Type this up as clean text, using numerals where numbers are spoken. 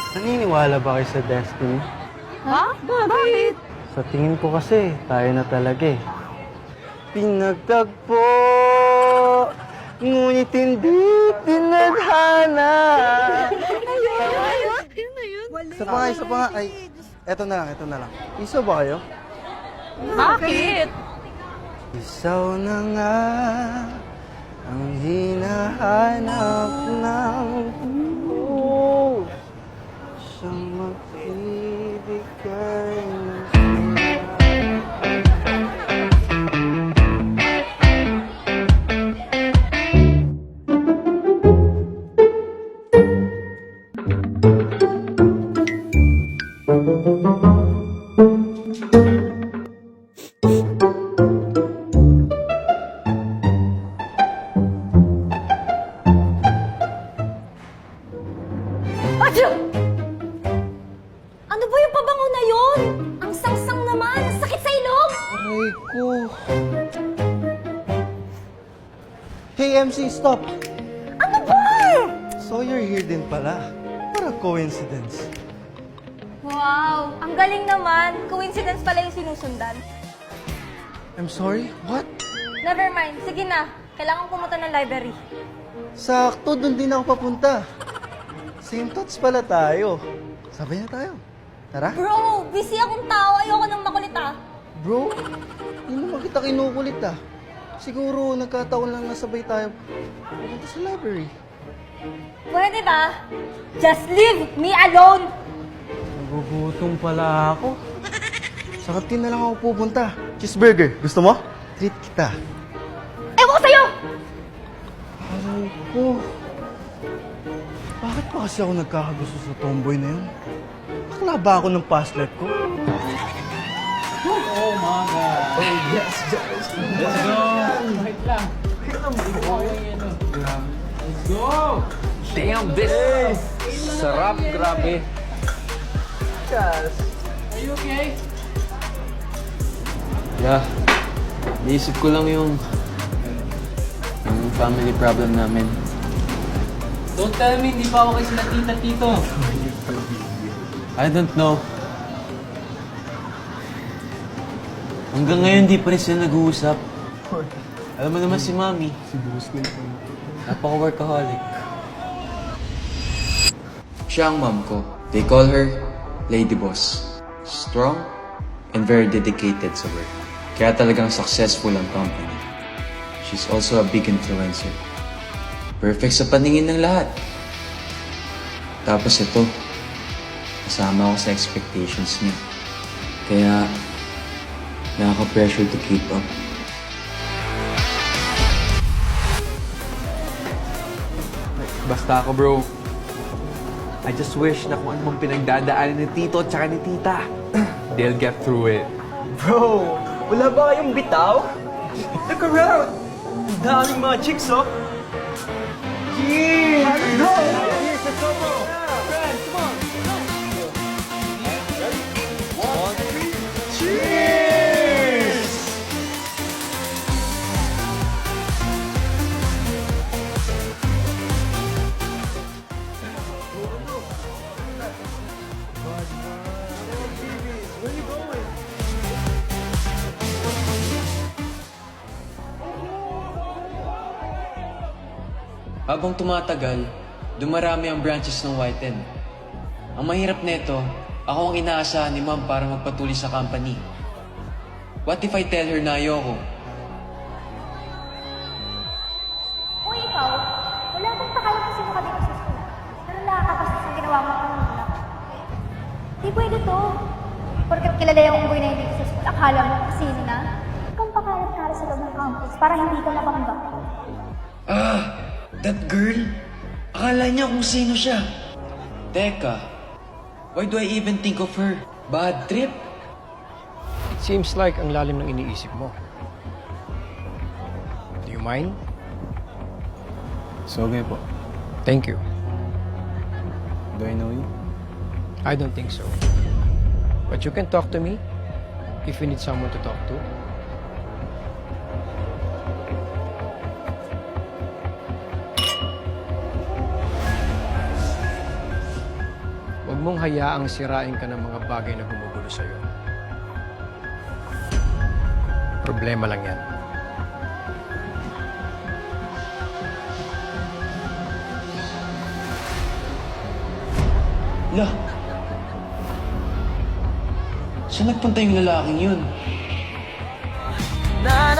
Naniniwala ba kayo sa destiny? Ha? Bakit? Sa tingin ko kasi, tayo na talaga eh. Pinagtagpo, ngunit hindi tinadhana. Isa pa nga, isa pa nga. Ay, eto na lang. Isa ba kayo? Bakit? Isaw na nga ang hinahanap ng puso. Siyang magbibigay ng Achoo! Ano ba yung pabango na yun? Ang sangsang naman! Ang sakit sa ilong! aray ko. Hey, MC, stop! Ano ba? So you're here din pala. Para coincidence. Wow! Ang galing naman! Coincidence pala yung sinusundan. I'm sorry? What? Never mind. Sige na. Kailangan pumunta ng library. Sakto, doon din ako papunta. Same thoughts pala tayo. Sabay na tayo. Tara. Bro! Busy akong tao. Ayoko nang makulit ah. Bro, hindi naman kita kinukulit ah. Siguro nagkataon lang nasabay tayo pupunta sa library. Pwede ba? Just leave me alone! Nagugutom pala ako. Sa kantin na lang ako pupunta. Cheeseburger, gusto mo? Treat kita. Ewan ko sa'yo! Aray ko. Bakit pa kasi ako nagkakagusto sa tomboy na yun? Bakla ba ako ng past life ko? Oh my God! Oh yes, yes! Let's go! Wait lang. Let's go! Damn, this sarap, grabe. Yes. Are you okay? Yeah, naisip ko lang yung family problem namin. Don't tell me hindi pa ako kayo sila tita tito. I don't know. Hanggang ngayon, di pa rin sila nag-uusap. Alam mo naman si Mami. Napaka-workaholic. Siya ang mom ko. They call her Lady Boss. Strong and very dedicated sa work. Kaya talagang successful ang company. She's also a big influencer. Perfect sa paningin ng lahat. Tapos ito, kasama ako sa expectations niya. Kaya, nakaka-pressure to keep up. Basta ako, bro. I just wish na kung ano mong pinagdadaanan ni Tito at saka ni Tita, they'll get through it. Bro, wala ba kayong bitaw? Look around! Ang daming mga chicks, oh! Cheers! Let's go! Cheers! Let's go, bro! Friends, come on! Ready? 1, 2, 3, cheers! Where you going? Habang tumatagal, dumarami ang branches ng Whiten. Ang mahirap nito, ako ang inaasahan ni Ma'am para magpatuloy sa company. What if I tell her na ayoko? O ikaw, wala akong pakalam kung sino ka dito sa school. Pero nakakapastos ang ginawa mo kang nila. Di pwede to. Porket kilala yung unggoy na hindi sa school, akala mo kung sino na. Ikaw pakalam para sa loob ng campus para hindi ka nabangga. Ah! That girl? Akala niya kung sino siya. Teka, why do I even think of her? Bad trip? It seems like ang lalim ng iniisip mo. Do you mind? So, okay po. Thank you. Do I know you? I don't think so. But you can talk to me if you need someone to talk to. Huwag Huwag mong hayaang sirain ka ng mga bagay na gumugulo sa'yo. Problema lang yan. La, saan nagpunta yung lalaking yun? Na